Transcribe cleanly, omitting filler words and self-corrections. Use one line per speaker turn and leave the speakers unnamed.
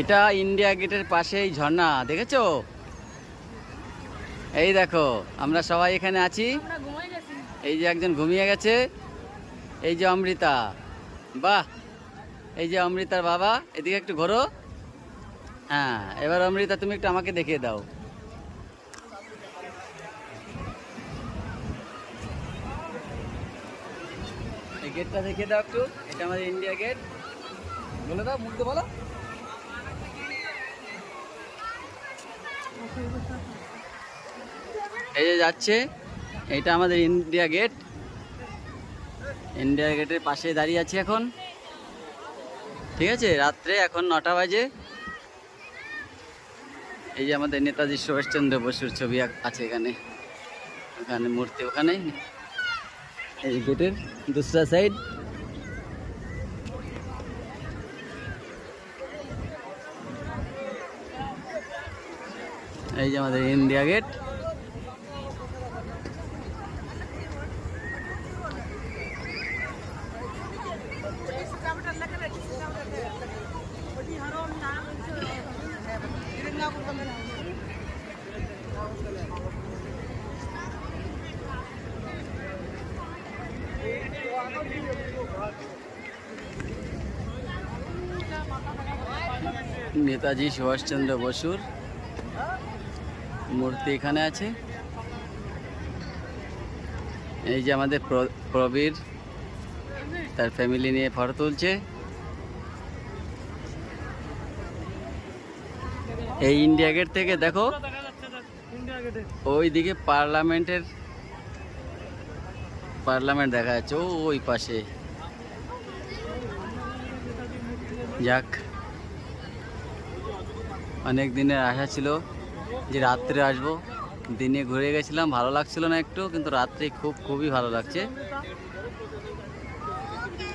এটা ইন্ডিয়া গেটের পাশেই ঝর্ণা, দেখেছো? এই দেখো আমরা সবাই এখানে আছি। এই যে একজন ঘুমিয়ে গেছে, এই যে অমৃতা। বাহ, এই যে অমৃতার বাবা। এদিকে একটু ঘোরো। হ্যাঁ, এবার অমৃতা তুমি একটু আমাকে দেখিয়ে দাও। এই গেটটা দেখিয়ে দাও একটু। এটা আমাদের ইন্ডিয়া গেট। বলে দাও, মুখ দিয়ে বলো। এই যে যাচ্ছে, এটা আমাদের ইন্ডিয়া গেট। ইন্ডিয়া গেটের পাশে দাঁড়িয়ে আছি এখন। ঠিক আছে, রাত্রে এখন 9টা বাজে। এই যে আমাদের নেতাজি সুভাষচন্দ্র বসুর ছবি আছে এখানে, ওখানে মূর্তি, ওখানে। এই গেটের দুসরা সাইড। এই যে আমাদের ইন্ডিয়া গেট। নেতাজি সুভাষচন্দ্র বসুর মূর্তি এখানে আছে। এই যে আমাদের প্রবীর তার ফ্যামিলি নিয়ে ফটো তুলছে। এই ইন্ডিয়া গেট থেকে দেখো ওই দিকে পার্লামেন্ট দেখা যাচ্ছে ওই পাশে। যাক, অনেক দিনের আশা ছিল যে রাত্রে আসবো। দিনে ঘুরে গেছিলাম, ভালো লাগছিল না একটু, কিন্তু রাত্রে খুবই ভালো লাগছে।